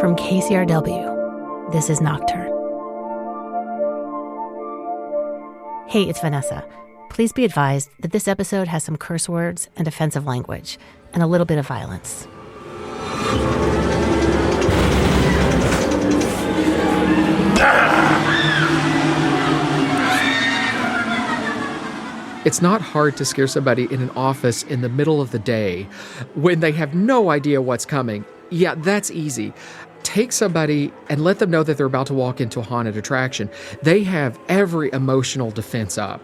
From KCRW, this is Nocturne. Hey, it's Vanessa. Please be advised that this episode has some curse words and offensive language, and a little bit of violence. It's not hard to scare somebody in an office in the middle of the day when they have no idea what's coming. Yeah, that's easy. Take somebody and let them know that they're about to walk into a haunted attraction. They have every emotional defense up.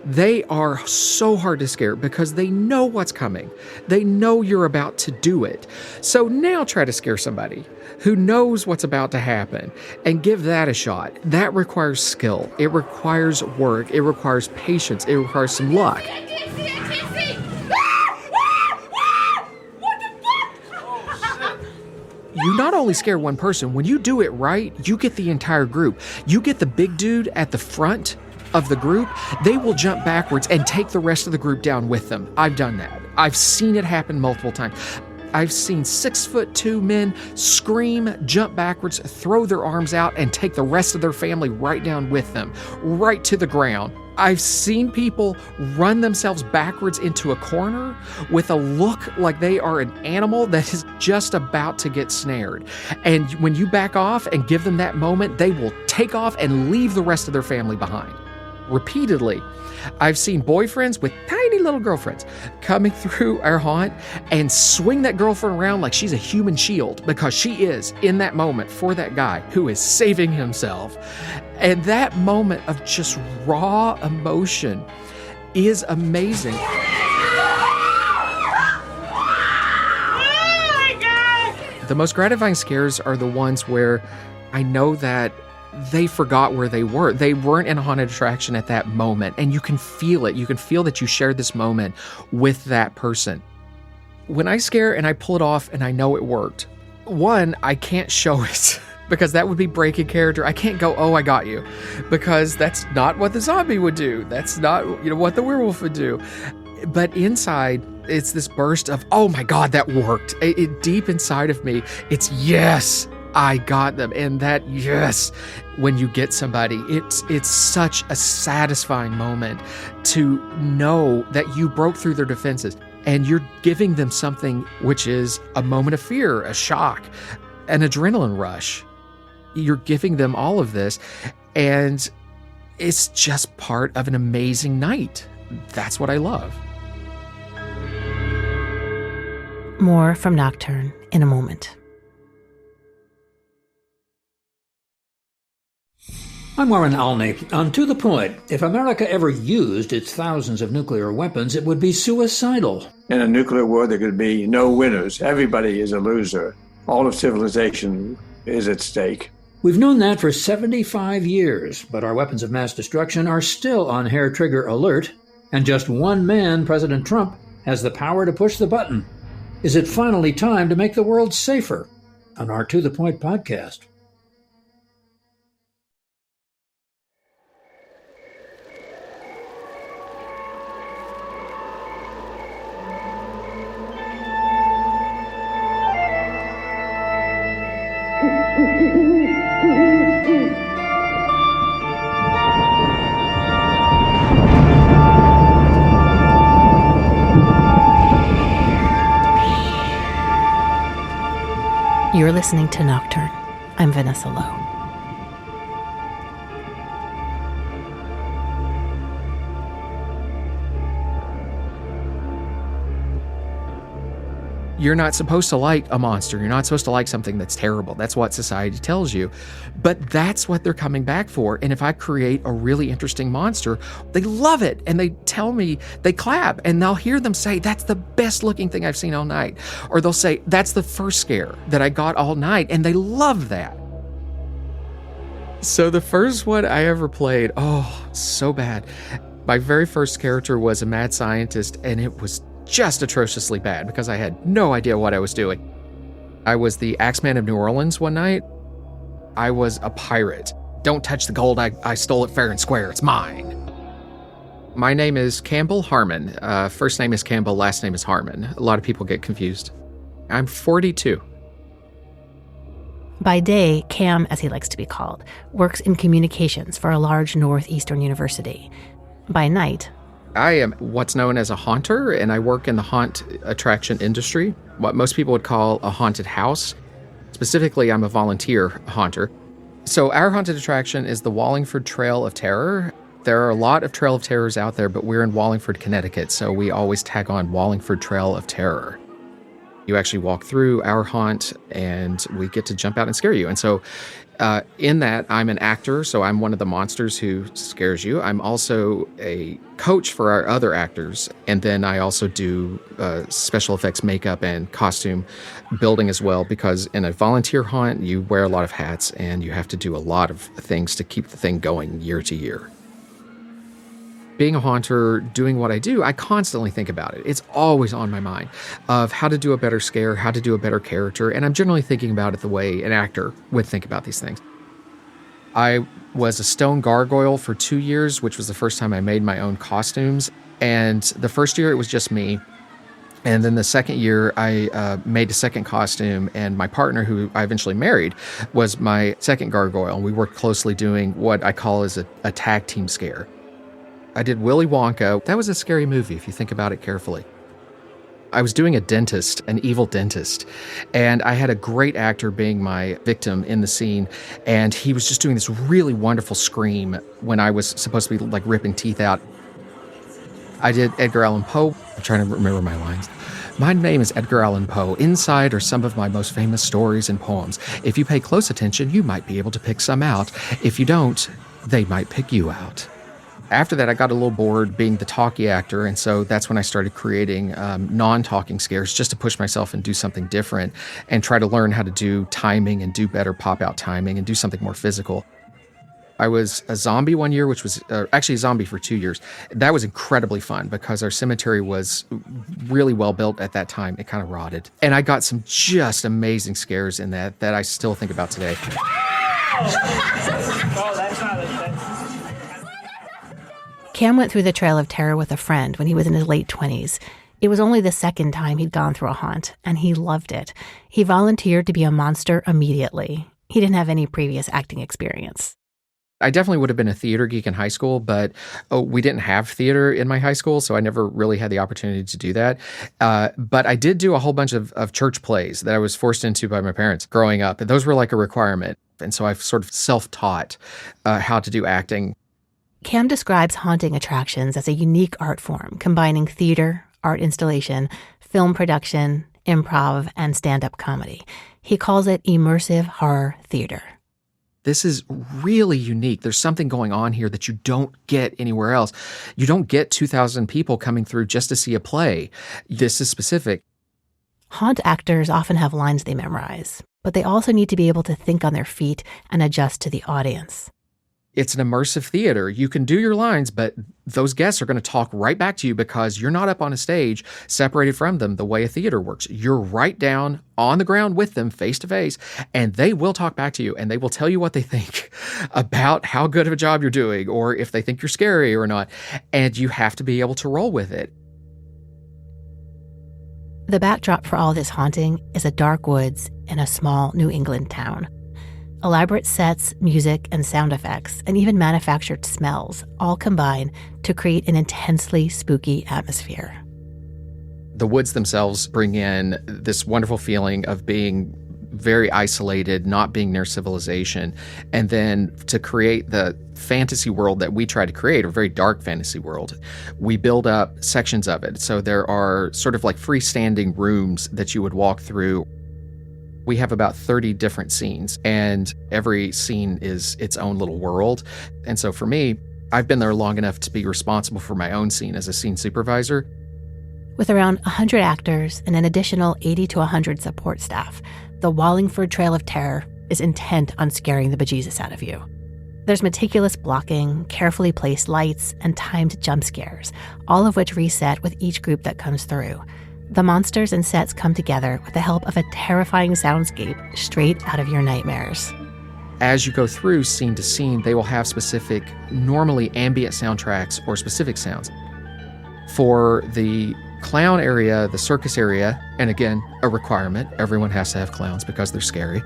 They are so hard to scare because they know what's coming. They know you're about to do it. So now try to scare somebody who knows what's about to happen and give that a shot. That requires skill. It requires work. It requires patience. It requires some luck. You not only scare one person, when you do it right, you get the entire group. You get the big dude at the front of the group, they will jump backwards and take the rest of the group down with them. I've done that. I've seen it happen multiple times. I've seen 6'2" men scream, jump backwards, throw their arms out, and take the rest of their family right down with them, right to the ground. I've seen people run themselves backwards into a corner with a look like they are an animal that is just about to get snared. And when you back off and give them that moment, they will take off and leave the rest of their family behind. Repeatedly, I've seen boyfriends with tiny little girlfriends coming through our haunt and swing that girlfriend around like she's a human shield, because she is in that moment for that guy who is saving himself. And that moment of just raw emotion is amazing. Oh my God! The most gratifying scares are the ones where I know that they forgot where they were. They weren't in a haunted attraction at that moment, and you can feel it. You can feel that you shared this moment with that person. When I scare and I pull it off and I know it worked, one, I can't show it because that would be breaking character. I can't go, oh, I got you, because that's not what the zombie would do. That's not, what the werewolf would do. But inside, it's this burst of, oh my God, that worked. It deep inside of me, it's yes, I got them. And that yes, when you get somebody, it's such a satisfying moment to know that you broke through their defenses and you're giving them something which is a moment of fear, a shock, an adrenaline rush. You're giving them all of this, and it's just part of an amazing night. That's what I love. More from Nocturne in a moment. I'm Warren Alney. On To The Point, if America ever used its thousands of nuclear weapons, it would be suicidal. In a nuclear war, there could be no winners. Everybody is a loser. All of civilization is at stake. We've known that for 75 years, but our weapons of mass destruction are still on hair-trigger alert, and just one man, President Trump, has the power to push the button. Is it finally time to make the world safer? On our To The Point podcast. You're listening to Nocturne. I'm Vanessa Lowe. You're not supposed to like a monster. You're not supposed to like something that's terrible. That's what society tells you. But that's what they're coming back for. And if I create a really interesting monster, they love it. And they tell me, they clap, and they'll hear them say, that's the best looking thing I've seen all night. Or they'll say, that's the first scare that I got all night. And they love that. So the first one I ever played, oh, so bad. My very first character was a mad scientist, and it was just atrociously bad because I had no idea what I was doing. I was the Axeman of New Orleans one night. I was a pirate. Don't touch the gold. I stole it fair and square. It's mine. My name is Campbell Harmon. First name is Campbell, last name is Harmon. A lot of people get confused. I'm 42. By day, Cam, as he likes to be called, works in communications for a large northeastern university. By night, I am what's known as a haunter, and I work in the haunt attraction industry, what most people would call a haunted house. Specifically, I'm a volunteer haunter. So our haunted attraction is the Wallingford Trail of Terror. There are a lot of Trail of Terrors out there, but we're in Wallingford, Connecticut, so we always tag on Wallingford Trail of Terror. You actually walk through our haunt, and we get to jump out and scare you. And so in that, I'm an actor, so I'm one of the monsters who scares you. I'm also a coach for our other actors, and then I also do special effects, makeup, and costume building as well, because in a volunteer haunt, you wear a lot of hats, and you have to do a lot of things to keep the thing going year to year. Being a haunter, doing what I do, I constantly think about it. It's always on my mind of how to do a better scare, how to do a better character, and I'm generally thinking about it the way an actor would think about these things. I was a stone gargoyle for 2 years, which was the first time I made my own costumes, and the first year it was just me. And then the second year, I made a second costume, and my partner, who I eventually married, was my second gargoyle. We worked closely doing what I call as a tag team scare. I did Willy Wonka. That was a scary movie if you think about it carefully. I was doing a dentist, an evil dentist, and I had a great actor being my victim in the scene, and he was just doing this really wonderful scream when I was supposed to be like ripping teeth out. I did Edgar Allan Poe. I'm trying to remember my lines. My name is Edgar Allan Poe. Inside are some of my most famous stories and poems. If you pay close attention, you might be able to pick some out. If you don't, they might pick you out. After that, I got a little bored being the talkie actor, and so that's when I started creating non-talking scares just to push myself and do something different and try to learn how to do timing and do better pop-out timing and do something more physical. I was a zombie one year, which was actually a zombie for 2 years. That was incredibly fun because our cemetery was really well built at that time. It kind of rotted. And I got some just amazing scares in that I still think about today. Cam went through the Trail of Terror with a friend when he was in his late 20s. It was only the second time he'd gone through a haunt, and he loved it. He volunteered to be a monster immediately. He didn't have any previous acting experience. I definitely would have been a theater geek in high school, but we didn't have theater in my high school, so I never really had the opportunity to do that. But I did do a whole bunch of church plays that I was forced into by my parents growing up. And those were like a requirement. And so I've sort of self-taught how to do acting. Cam describes haunting attractions as a unique art form, combining theater, art installation, film production, improv, and stand-up comedy. He calls it immersive horror theater. This is really unique. There's something going on here that you don't get anywhere else. You don't get 2,000 people coming through just to see a play. This is specific. Haunt actors often have lines they memorize, but they also need to be able to think on their feet and adjust to the audience. It's an immersive theater. You can do your lines, but those guests are going to talk right back to you because you're not up on a stage separated from them the way a theater works. You're right down on the ground with them face to face, and they will talk back to you and they will tell you what they think about how good of a job you're doing or if they think you're scary or not. And you have to be able to roll with it. The backdrop for all this haunting is a dark woods in a small New England town. Elaborate sets, music, and sound effects, and even manufactured smells all combine to create an intensely spooky atmosphere. The woods themselves bring in this wonderful feeling of being very isolated, not being near civilization, and then to create the fantasy world that we try to create, a very dark fantasy world, we build up sections of it. So there are sort of like freestanding rooms that you would walk through. We have about 30 different scenes, and every scene is its own little world. And so for me, I've been there long enough to be responsible for my own scene as a scene supervisor. With around 100 actors and an additional 80 to 100 support staff, the Wallingford Trail of Terror is intent on scaring the bejesus out of you. There's meticulous blocking, carefully placed lights, and timed jump scares, all of which reset with each group that comes through. The monsters and sets come together with the help of a terrifying soundscape straight out of your nightmares. As you go through scene to scene, they will have specific, normally ambient soundtracks or specific sounds. For the clown area, the circus area, and again, a requirement. Everyone has to have clowns because they're scary.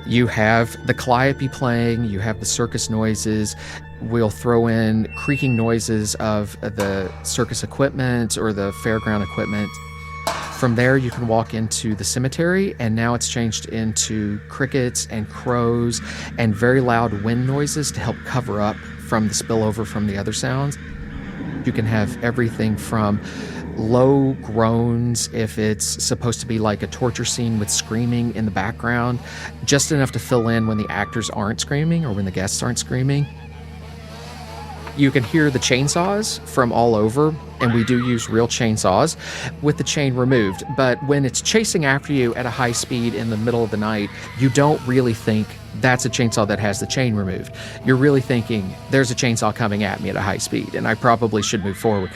You have the calliope playing, you have the circus noises. We'll throw in creaking noises of the circus equipment or the fairground equipment. From there, you can walk into the cemetery, and now it's changed into crickets and crows and very loud wind noises to help cover up from the spillover from the other sounds. You can have everything from low groans if it's supposed to be like a torture scene with screaming in the background, just enough to fill in when the actors aren't screaming or when the guests aren't screaming. You can hear the chainsaws from all over, and we do use real chainsaws with the chain removed. But when it's chasing after you at a high speed in the middle of the night, you don't really think that's a chainsaw that has the chain removed. You're really thinking, there's a chainsaw coming at me at a high speed, and I probably should move forward.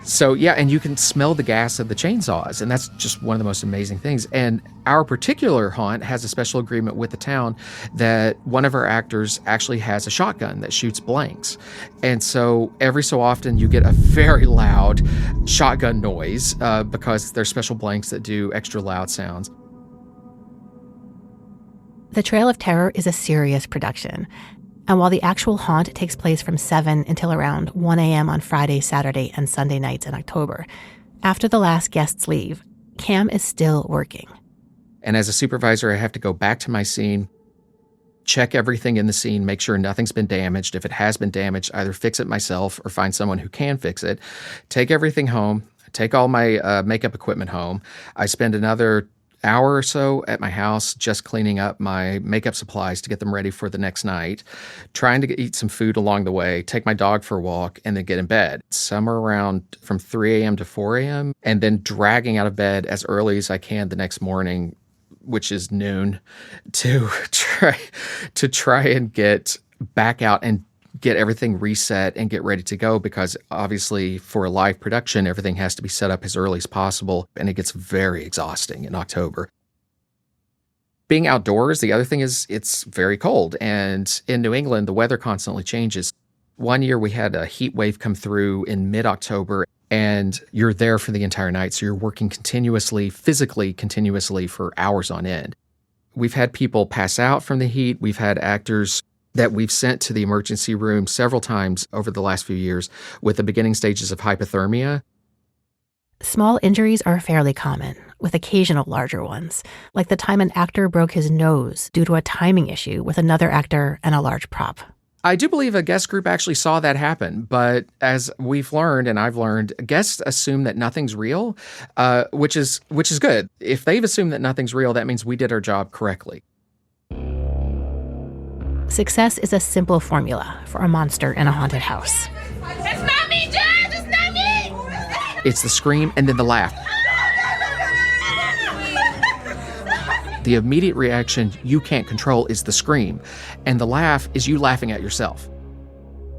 So yeah, and you can smell the gas of the chainsaws, and that's just one of the most amazing things. And our particular haunt has a special agreement with the town that one of our actors actually has a shotgun that shoots blanks. And so every so often you get a very loud shotgun noise because there's special blanks that do extra loud sounds. The Trail of Terror is a serious production. And while the actual haunt takes place from 7 until around 1 a.m. on Friday, Saturday, and Sunday nights in October, after the last guests leave, Cam is still working. And as a supervisor, I have to go back to my scene, check everything in the scene, make sure nothing's been damaged. If it has been damaged, either fix it myself or find someone who can fix it. Take everything home, take all my makeup equipment home. I spend another hour or so at my house just cleaning up my makeup supplies to get them ready for the next night, trying to eat some food along the way, take my dog for a walk, and then get in bed. Somewhere around from 3 a.m. to 4 a.m., and then dragging out of bed as early as I can the next morning, which is noon, to try and get back out and get everything reset and get ready to go, because obviously for a live production, everything has to be set up as early as possible, and it gets very exhausting in October. Being outdoors, the other thing is it's very cold, and in New England, the weather constantly changes. One year we had a heat wave come through in mid-October, and you're there for the entire night, so you're working physically continuously for hours on end. We've had people pass out from the heat. We've had actors that we've sent to the emergency room several times over the last few years with the beginning stages of hypothermia. Small injuries are fairly common, with occasional larger ones, like the time an actor broke his nose due to a timing issue with another actor and a large prop. I do believe a guest group actually saw that happen, but as we've learned, and I've learned, guests assume that nothing's real, which is good. If they've assumed that nothing's real, that means we did our job correctly. Success is a simple formula for a monster in a haunted house. It's not me, Judge! It's not me! It's the scream and then the laugh. The immediate reaction you can't control is the scream, and the laugh is you laughing at yourself.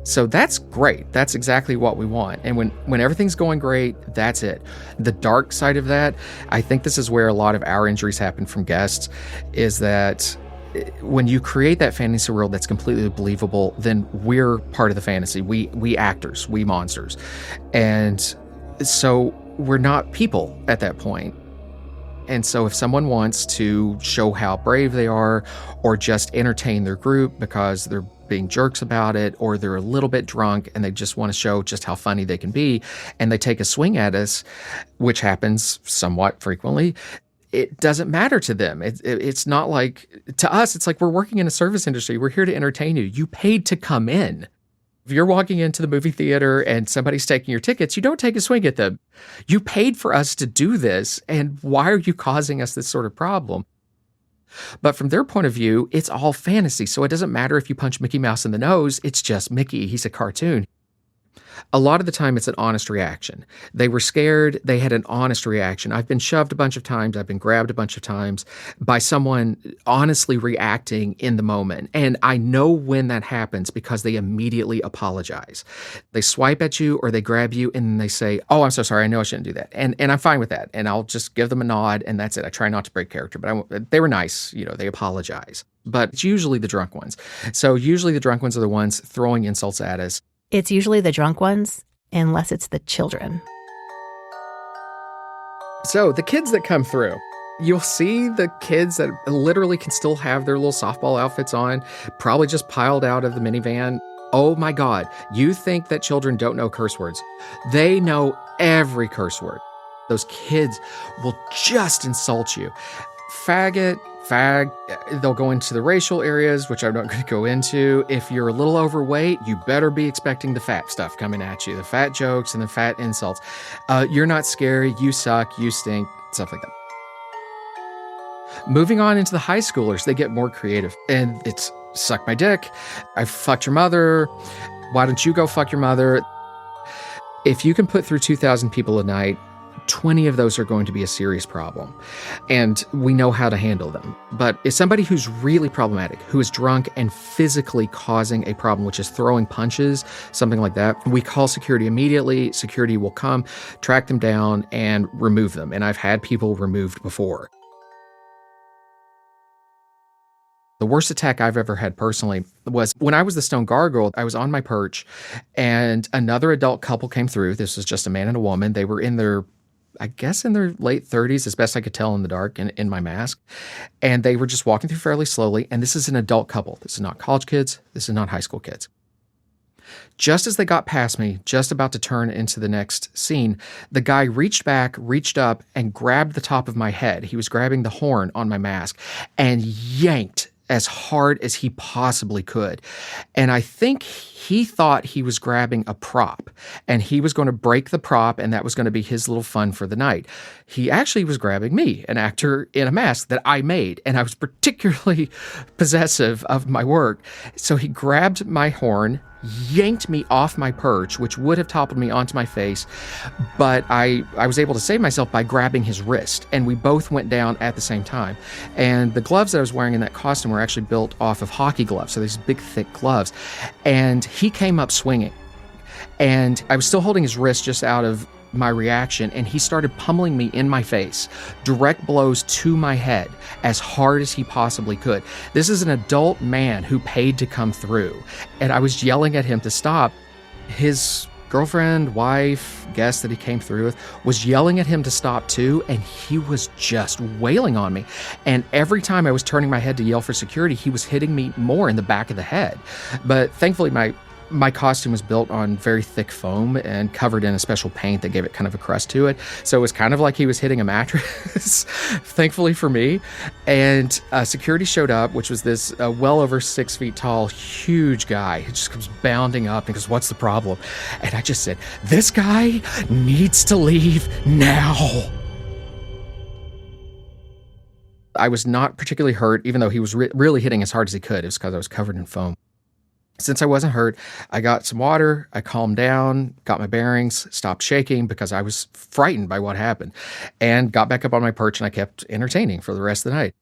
So that's great. That's exactly what we want. And when everything's going great, that's it. The dark side of that, I think this is where a lot of our injuries happen from guests, is that when you create that fantasy world that's completely believable, then we're part of the fantasy. We actors, we monsters. And so we're not people at that point. And so if someone wants to show how brave they are, or just entertain their group because they're being jerks about it, or they're a little bit drunk and they just want to show just how funny they can be, and they take a swing at us, which happens somewhat frequently, it doesn't matter to them. It's not like, to us, it's like we're working in a service industry. We're here to entertain you. You paid to come in. If you're walking into the movie theater and somebody's taking your tickets, you don't take a swing at them. You paid for us to do this, and why are you causing us this sort of problem? But from their point of view, it's all fantasy, so it doesn't matter if you punch Mickey Mouse in the nose. It's just Mickey. He's a cartoon. A lot of the time, it's an honest reaction. They were scared. They had an honest reaction. I've been shoved a bunch of times. I've been grabbed a bunch of times by someone honestly reacting in the moment. And I know when that happens because they immediately apologize. They swipe at you or they grab you and they say, "Oh, I'm so sorry. I know I shouldn't do that." And I'm fine with that. And I'll just give them a nod and that's it. I try not to break character, but they were nice. They apologize. But it's usually the drunk ones. So usually the drunk ones are the ones throwing insults at us. It's usually the drunk ones, unless it's the children. So the kids that come through, you'll see the kids that literally can still have their little softball outfits on, probably just piled out of the minivan. Oh my God, you think that children don't know curse words. They know every curse word. Those kids will just insult you. Faggot, fag, they'll go into the racial areas, which I'm not going to go into. If you're a little overweight, you better be expecting the fat stuff coming at you, the fat jokes and the fat insults. You're not scary, you suck, you stink, stuff like that. Moving on into the high schoolers, they get more creative, and it's suck my dick, I fucked your mother, why don't you go fuck your mother? If you can put through 2,000 people a night, 20 of those are going to be a serious problem, and we know how to handle them. But if somebody who's really problematic, who is drunk and physically causing a problem, which is throwing punches, something like that, we call security immediately. Security will come, track them down, and remove them. And I've had people removed before. The worst attack I've ever had personally was when I was the Stone Gargoyle. I was on my perch, and another adult couple came through. This was just a man and a woman. They were in their late 30s, as best I could tell in the dark in my mask. And they were just walking through fairly slowly. And this is an adult couple. This is not college kids. This is not high school kids. Just as they got past me, just about to turn into the next scene, the guy reached back, reached up, and grabbed the top of my head. He was grabbing the horn on my mask and yanked as hard as he possibly could. And I think he thought he was grabbing a prop, and he was going to break the prop, and that was going to be his little fun for the night. He actually was grabbing me, an actor in a mask that I made, and I was particularly possessive of my work. So he grabbed my horn, yanked me off my perch, which would have toppled me onto my face, but I was able to save myself by grabbing his wrist, and we both went down at the same time. And the gloves that I was wearing in that costume were actually built off of hockey gloves, so these big, thick gloves. And he came up swinging, and I was still holding his wrist just out of my reaction, and he started pummeling me in my face, direct blows to my head as hard as he possibly could. This is an adult man who paid to come through, and I was yelling at him to stop. His girlfriend, wife, guest that he came through with was yelling at him to stop too, and he was just wailing on me. And every time I was turning my head to yell for security, he was hitting me more in the back of the head. But thankfully, my costume was built on very thick foam and covered in a special paint that gave it kind of a crust to it. So it was kind of like he was hitting a mattress, thankfully for me. And security showed up, which was this well over 6 feet tall, huge guy. He just comes bounding up and goes, "What's the problem?" And I just said, "This guy needs to leave now." I was not particularly hurt, even though he was really hitting as hard as he could. It was because I was covered in foam. Since I wasn't hurt, I got some water, I calmed down, got my bearings, stopped shaking because I was frightened by what happened, and got back up on my perch, and I kept entertaining for the rest of the night.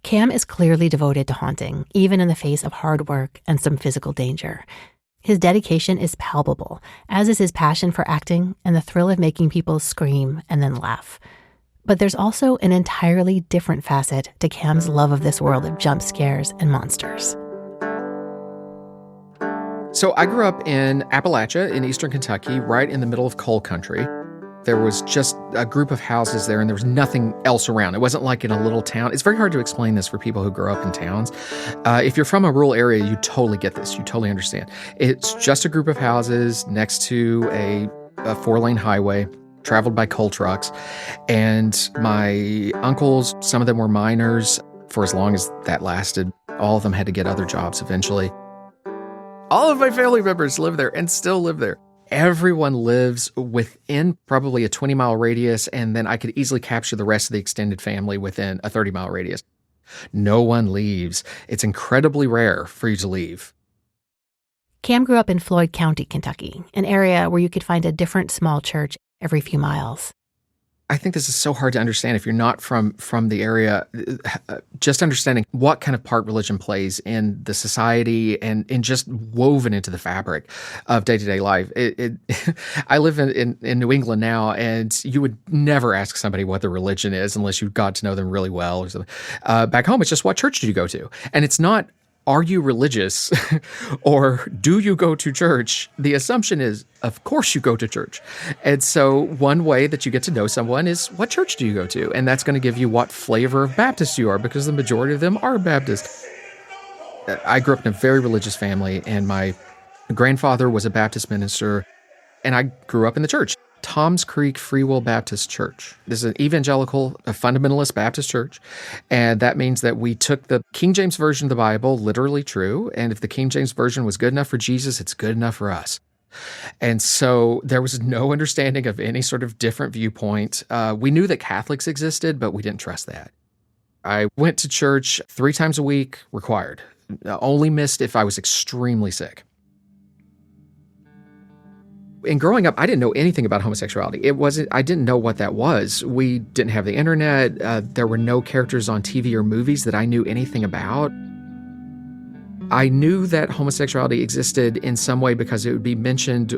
Cam is clearly devoted to haunting, even in the face of hard work and some physical danger. His dedication is palpable, as is his passion for acting and the thrill of making people scream and then laugh. But there's also an entirely different facet to Cam's love of this world of jump scares and monsters. So I grew up in Appalachia in eastern Kentucky, right in the middle of coal country. There was just a group of houses there, and there was nothing else around. It wasn't like in a little town. It's very hard to explain this for people who grow up in towns. If you're from a rural area, you totally get this. You totally understand. It's just a group of houses next to a 4-lane highway, traveled by coal trucks. And my uncles, some of them were miners for as long as that lasted. All of them had to get other jobs eventually. All of my family members live there and still live there. Everyone lives within probably a 20-mile radius, and then I could easily capture the rest of the extended family within a 30-mile radius. No one leaves. It's incredibly rare for you to leave. Cam grew up in Floyd County, Kentucky, an area where you could find a different small church every few miles. I think this is so hard to understand if you're not from the area. Just understanding what kind of part religion plays in the society and just woven into the fabric of day-to-day life. I live in New England now, and you would never ask somebody what their religion is unless you got to know them really well or something. Back home, it's just, what church did you go to? And it's not are you religious or do you go to church? The assumption is, of course you go to church. And so one way that you get to know someone is, what church do you go to? And that's going to give you what flavor of Baptist you are, because the majority of them are Baptist. I grew up in a very religious family, and my grandfather was a Baptist minister, and I grew up in the church. Tom's Creek Free Will Baptist Church. This is an evangelical, a fundamentalist Baptist church, and that means that we took the King James Version of the Bible, literally true, and if the King James Version was good enough for Jesus, it's good enough for us. And so there was no understanding of any sort of different viewpoint. We knew that Catholics existed, but we didn't trust that. I went to church 3 times a week, required. Only missed if I was extremely sick. In growing up, I didn't know anything about homosexuality. I didn't know what that was. We didn't have the internet. There were no characters on TV or movies that I knew anything about. I knew that homosexuality existed in some way because it would be mentioned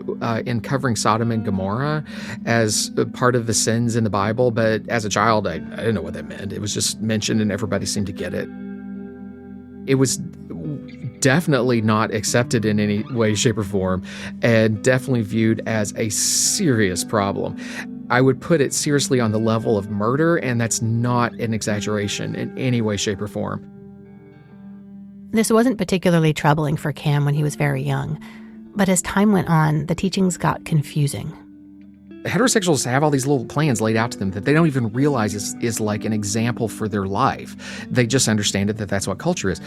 in covering Sodom and Gomorrah as part of the sins in the Bible. But as a child, I didn't know what that meant. It was just mentioned and everybody seemed to get it. It was definitely not accepted in any way, shape, or form, and definitely viewed as a serious problem. I would put it seriously on the level of murder, and that's not an exaggeration in any way, shape, or form. This wasn't particularly troubling for Cam when he was very young, but as time went on, the teachings got confusing. Heterosexuals have all these little plans laid out to them that they don't even realize is like an example for their life. They just understand it, that that's what culture is.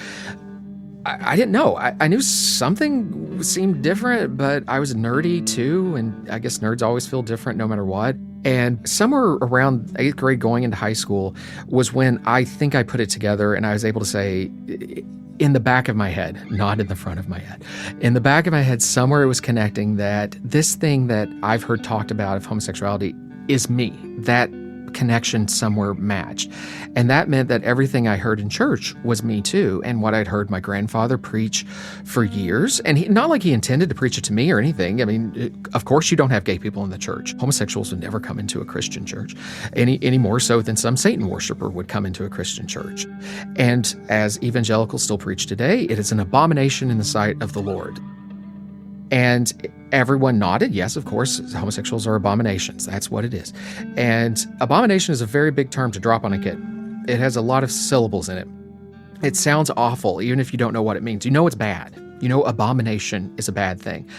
I didn't know. I knew something seemed different, but I was nerdy too, and I guess nerds always feel different no matter what. And somewhere around 8th grade going into high school was when I think I put it together, and I was able to say, in the back of my head, not in the front of my head, in the back of my head, somewhere it was connecting that this thing that I've heard talked about of homosexuality is me. That connection somewhere matched. And that meant that everything I heard in church was me too, and what I'd heard my grandfather preach for years. And not like he intended to preach it to me or anything. I mean, of course you don't have gay people in the church. Homosexuals would never come into a Christian church, any more so than some Satan worshiper would come into a Christian church. And as evangelicals still preach today, it is an abomination in the sight of the Lord. And everyone nodded. Yes, of course, homosexuals are abominations. That's what it is. And abomination is a very big term to drop on a kid. It has a lot of syllables in it. It sounds awful, even if you don't know what it means. You know it's bad. You know abomination is a bad thing.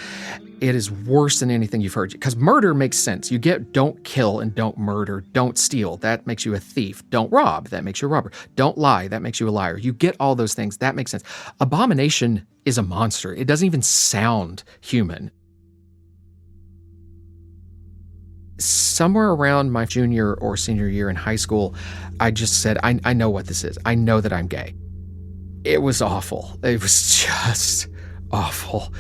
It is worse than anything you've heard. Because murder makes sense. You get don't kill and don't murder. Don't steal. That makes you a thief. Don't rob. That makes you a robber. Don't lie. That makes you a liar. You get all those things. That makes sense. Abomination is a monster. It doesn't even sound human. Somewhere around my junior or senior year in high school, I just said, I know what this is. I know that I'm gay. It was awful. It was just awful.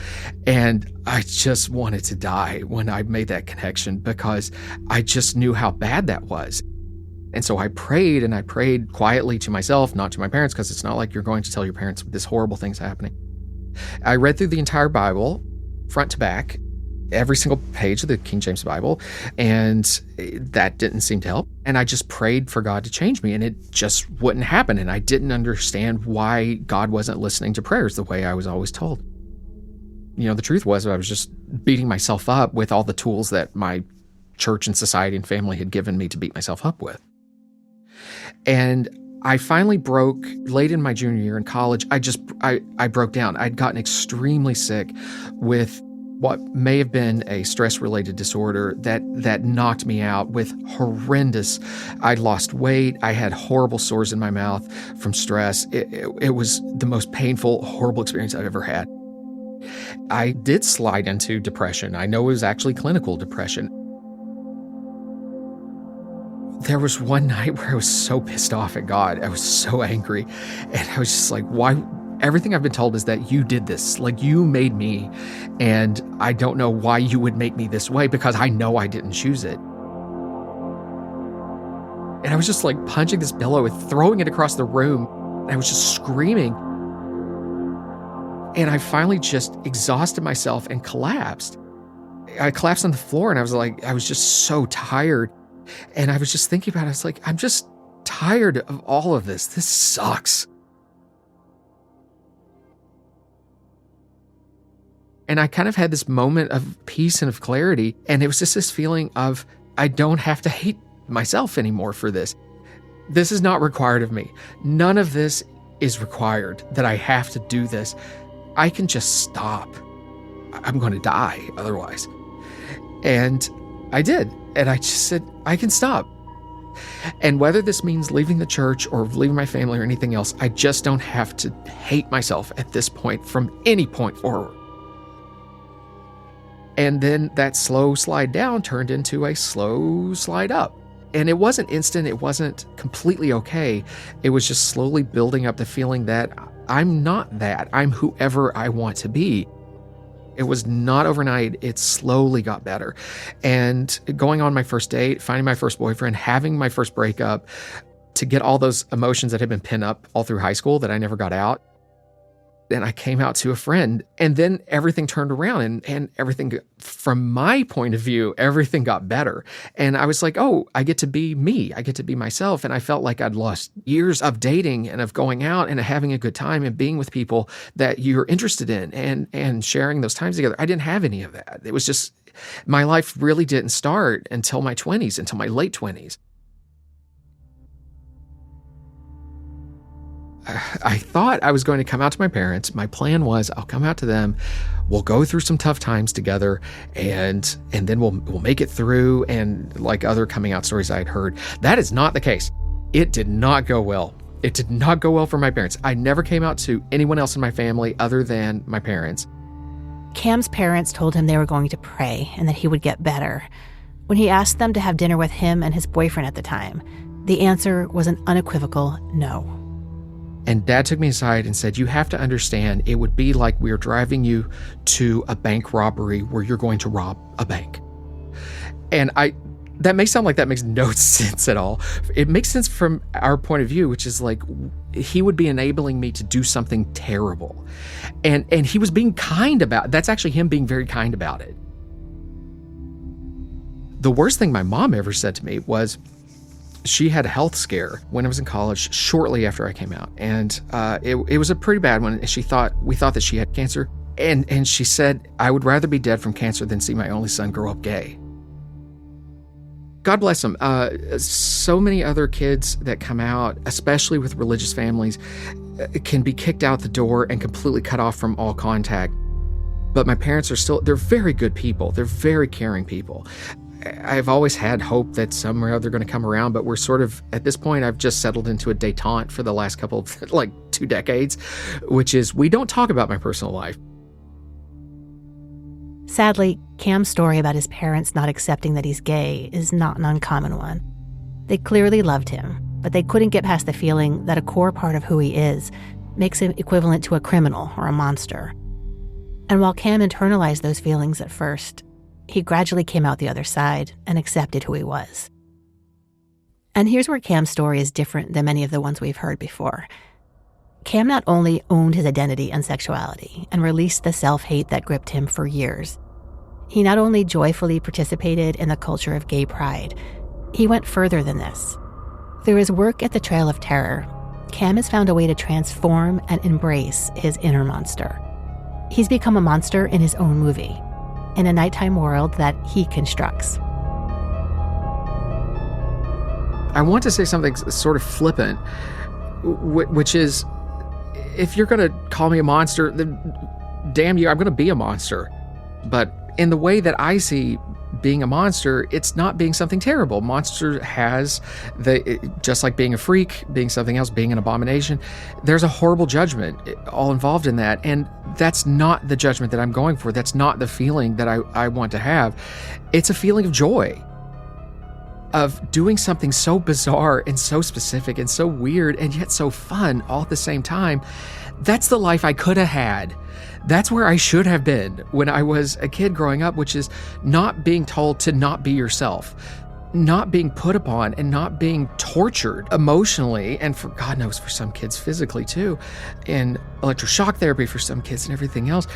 And I just wanted to die when I made that connection, because I just knew how bad that was. And so I prayed, and I prayed quietly to myself, not to my parents, because it's not like you're going to tell your parents this horrible thing's happening. I read through the entire Bible, front to back, every single page of the King James Bible, and that didn't seem to help. And I just prayed for God to change me, and it just wouldn't happen. And I didn't understand why God wasn't listening to prayers the way I was always told. You know, the truth was I was just beating myself up with all the tools that my church and society and family had given me to beat myself up with. And I finally broke late in my junior year in college. I broke down. I'd gotten extremely sick with what may have been a stress-related disorder that knocked me out with horrendous. I'd lost weight. I had horrible sores in my mouth from stress. It was the most painful, horrible experience I've ever had. I did slide into depression. I know it was actually clinical depression. There was one night where I was so pissed off at God. I was so angry. And I was just like, why? Everything I've been told is that you did this. Like, you made me. And I don't know why you would make me this way, because I know I didn't choose it. And I was just like punching this pillow and throwing it across the room. And I was just screaming. And I finally just exhausted myself and collapsed. I collapsed on the floor, and I was just so tired. And I was just thinking about it. I was like, I'm just tired of all of this. This sucks. And I kind of had this moment of peace and of clarity. And it was just this feeling of, I don't have to hate myself anymore for this. This is not required of me. None of this is required, that I have to do this. I can just stop. I'm going to die otherwise. And I did. And I just said, I can stop. And whether this means leaving the church or leaving my family or anything else, I just don't have to hate myself at this point from any point forward. And then that slow slide down turned into a slow slide up. And it wasn't instant. It wasn't completely okay. It was just slowly building up the feeling that I'm not that. I'm whoever I want to be. It was not overnight. It slowly got better. And going on my first date, finding my first boyfriend, having my first breakup, to get all those emotions that had been pinned up all through high school that I never got out. And I came out to a friend, and then everything turned around, and everything, from my point of view, everything got better. And I was like, oh, I get to be me. I get to be myself. And I felt like I'd lost years of dating and of going out and having a good time and being with people that you're interested in and sharing those times together. I didn't have any of that. It was just, my life really didn't start until my 20s, until my late 20s. I thought I was going to come out to my parents. My plan was I'll come out to them. We'll go through some tough times together, and then we'll make it through. And like other coming out stories I had heard, that is not the case. It did not go well. It did not go well for my parents. I never came out to anyone else in my family other than my parents. Cam's parents told him they were going to pray and that he would get better. When he asked them to have dinner with him and his boyfriend at the time, the answer was an unequivocal no. And Dad took me aside and said, you have to understand, it would be like we're driving you to a bank robbery where you're going to rob a bank. And that may sound like that makes no sense at all. It makes sense from our point of view, which is like, he would be enabling me to do something terrible. And he was being kind about it. That's actually him being very kind about it. The worst thing my mom ever said to me was, she had a health scare when I was in college shortly after I came out. And it was a pretty bad one. We thought that she had cancer. And she said, I would rather be dead from cancer than see my only son grow up gay. God bless them. So many other kids that come out, especially with religious families, can be kicked out the door and completely cut off from all contact. But my parents they're very good people. They're very caring people. I've always had hope that somewhere they're going to come around, but we're sort of, at this point, I've just settled into a détente for the last couple of, 2 decades, which is, we don't talk about my personal life. Sadly, Cam's story about his parents not accepting that he's gay is not an uncommon one. They clearly loved him, but they couldn't get past the feeling that a core part of who he is makes him equivalent to a criminal or a monster. And while Cam internalized those feelings at first, he gradually came out the other side and accepted who he was. And here's where Cam's story is different than many of the ones we've heard before. Cam not only owned his identity and sexuality and released the self-hate that gripped him for years, he not only joyfully participated in the culture of gay pride, he went further than this. Through his work at the Trail of Terror, Cam has found a way to transform and embrace his inner monster. He's become a monster in his own movie, in a nighttime world that he constructs. I want to say something sort of flippant, which is, if you're going to call me a monster, then damn you, I'm going to be a monster. But in the way that I see being a monster, it's not being something terrible. Monster has, just like being a freak, being something else, being an abomination, there's a horrible judgment all involved in that. And that's not the judgment that I'm going for. That's not the feeling that I want to have. It's a feeling of joy, of doing something so bizarre and so specific and so weird and yet so fun all at the same time. That's the life I could have had. That's where I should have been when I was a kid growing up, which is not being told to not be yourself, not being put upon and not being tortured emotionally, and for God knows for some kids physically too, and electroshock therapy for some kids and everything else,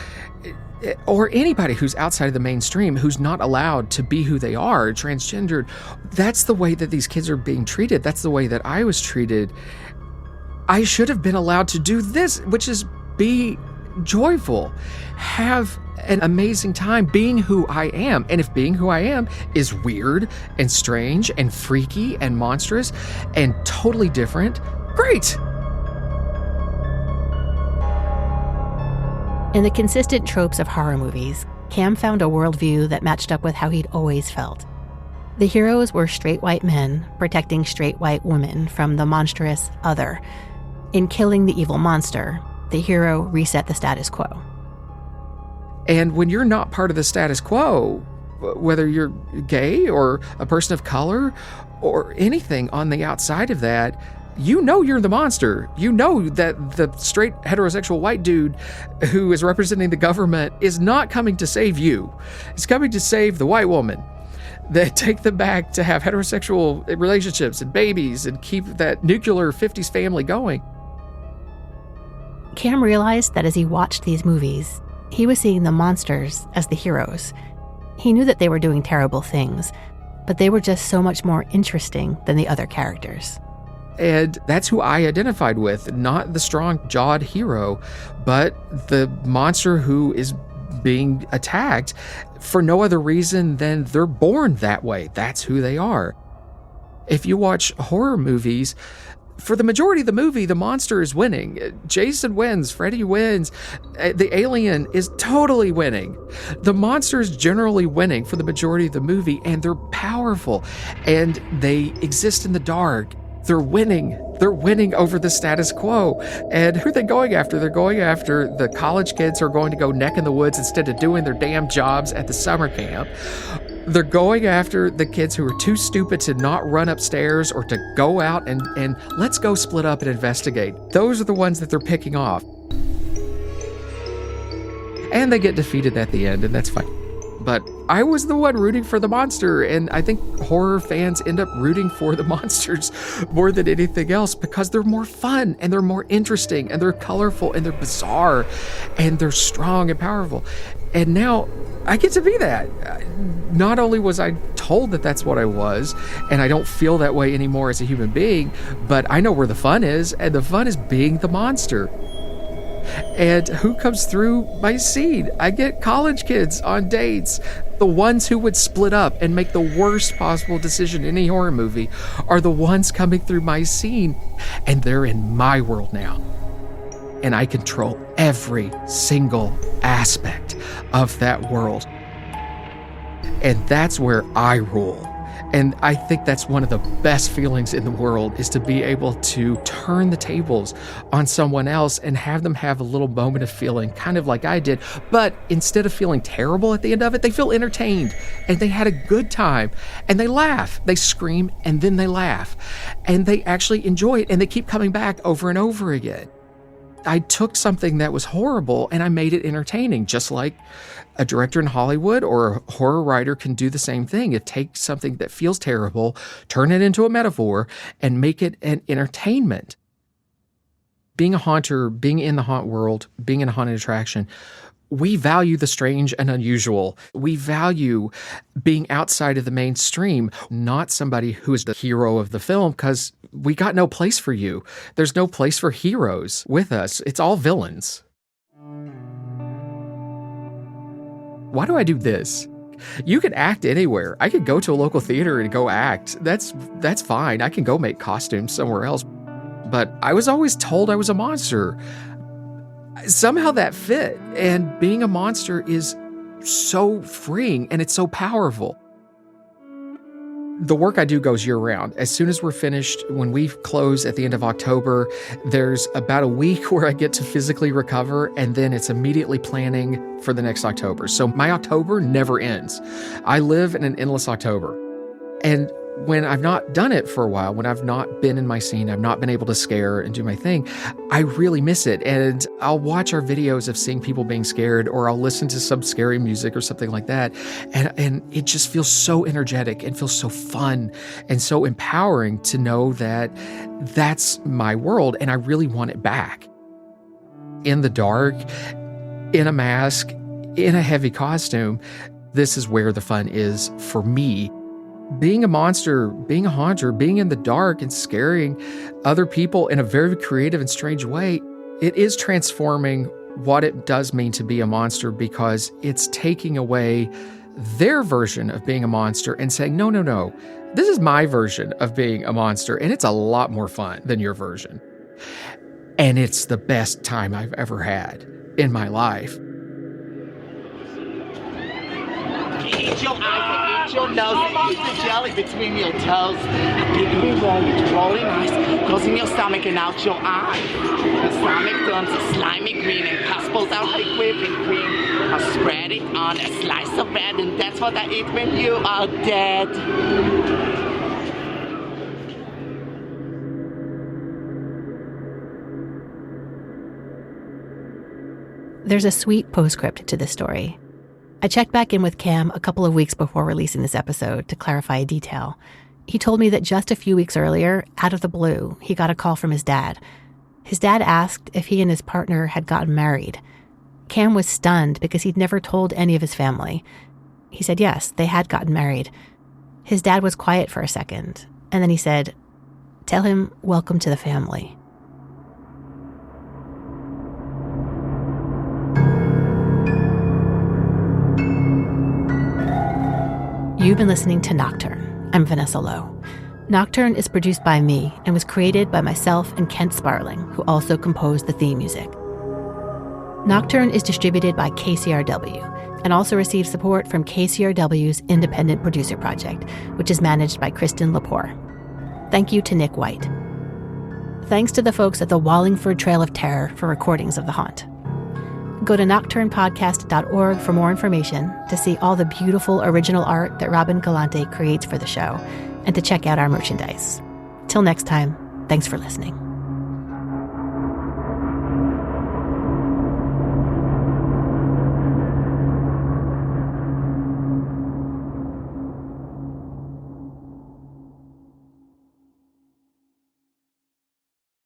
or anybody who's outside of the mainstream, who's not allowed to be who they are, transgendered. That's the way that these kids are being treated. That's the way that I was treated. I should have been allowed to do this, which is be joyful, have an amazing time being who I am. And if being who I am is weird and strange and freaky and monstrous and totally different, great. In the consistent tropes of horror movies, Cam found a worldview that matched up with how he'd always felt. The heroes were straight white men protecting straight white women from the monstrous other. In killing the evil monster, the hero reset the status quo. And when you're not part of the status quo, whether you're gay or a person of color or anything on the outside of that, you know you're the monster. You know that the straight heterosexual white dude who is representing the government is not coming to save you. He's coming to save the white woman. They take them back to have heterosexual relationships and babies and keep that nuclear 50s family going. Cam realized that as he watched these movies, he was seeing the monsters as the heroes. He knew that they were doing terrible things, but they were just so much more interesting than the other characters. And that's who I identified with, not the strong-jawed hero, but the monster who is being attacked for no other reason than they're born that way. That's who they are. If you watch horror movies, for the majority of the movie, the monster is winning. Jason wins, Freddy wins, the alien is totally winning. The monster is generally winning for the majority of the movie, and they're powerful, and they exist in the dark. They're winning. They're winning over the status quo. And who are they going after? They're going after the college kids who are going to go neck in the woods instead of doing their damn jobs at the summer camp. They're going after the kids who are too stupid to not run upstairs or to go out and let's go split up and investigate. Those are the ones that they're picking off. And they get defeated at the end, and that's fine. But I was the one rooting for the monster, and I think horror fans end up rooting for the monsters more than anything else because they're more fun, and they're more interesting, and they're colorful, and they're bizarre, and they're strong and powerful. And now I get to be that. Not only was I told that that's what I was, and I don't feel that way anymore as a human being, but I know where the fun is, and the fun is being the monster. And who comes through my scene? I get college kids on dates. The ones who would split up and make the worst possible decision in any horror movie are the ones coming through my scene. And they're in my world now. And I control every single aspect of that world. And that's where I rule. And I think that's one of the best feelings in the world, is to be able to turn the tables on someone else and have them have a little moment of feeling kind of like I did. But instead of feeling terrible at the end of it, they feel entertained and they had a good time and they laugh. They scream and then they laugh and they actually enjoy it and they keep coming back over and over again. I took something that was horrible and I made it entertaining, just like a director in Hollywood or a horror writer can do the same thing. It takes something that feels terrible, turn it into a metaphor, and make it an entertainment. Being a haunter, being in the haunt world, being in a haunted attraction, we value the strange and unusual. We value being outside of the mainstream, not somebody who is the hero of the film, because we got no place for you. There's no place for heroes with us. It's all villains. Why do I do this? You can act anywhere. I could go to a local theater and go act. That's fine. I can go make costumes somewhere else. But I was always told I was a monster. Somehow that fit, and being a monster is so freeing and it's so powerful. The work I do goes year-round. As soon as we're finished, when we close at the end of October, there's about a week where I get to physically recover, and then it's immediately planning for the next October. So my October never ends. I live in an endless October. And when I've not done it for a while, when I've not been in my scene, I've not been able to scare and do my thing, I really miss it. And I'll watch our videos of seeing people being scared, or I'll listen to some scary music or something like that. And it just feels so energetic and feels so fun and so empowering to know that that's my world and I really want it back. In the dark, in a mask, in a heavy costume, this is where the fun is for me. Being a monster, being a haunter, being in the dark and scaring other people in a very creative and strange way, it is transforming what it does mean to be a monster, because it's taking away their version of being a monster and saying, no, this is my version of being a monster, and it's a lot more fun than your version. And it's the best time I've ever had in my life. Eat your eyes, eat your nose, eat the jelly between your toes. Get me wrong, it's rolling nice. Goes in your stomach and out your eye. The stomach turns a slimy green and pus pulls out like whipping cream. I spread it on a slice of bread, and that's what I eat when you are dead. There's a sweet postscript to this story. I checked back in with Cam a couple of weeks before releasing this episode to clarify a detail. He told me that just a few weeks earlier, out of the blue, he got a call from his dad. His dad asked if he and his partner had gotten married. Cam was stunned because he'd never told any of his family. He said yes, they had gotten married. His dad was quiet for a second, and then he said, "Tell him welcome to the family." You've been listening to Nocturne. I'm Vanessa Lowe. Nocturne is produced by me and was created by myself and Kent Sparling, who also composed the theme music. Nocturne is distributed by KCRW and also receives support from KCRW's Independent Producer Project, which is managed by Kristen Lepore. Thank you to Nick White. Thanks to the folks at the Wallingford Trail of Terror for recordings of the haunt. Go to nocturnepodcast.org for more information, to see all the beautiful original art that Robin Galante creates for the show, and to check out our merchandise. Till next time, thanks for listening.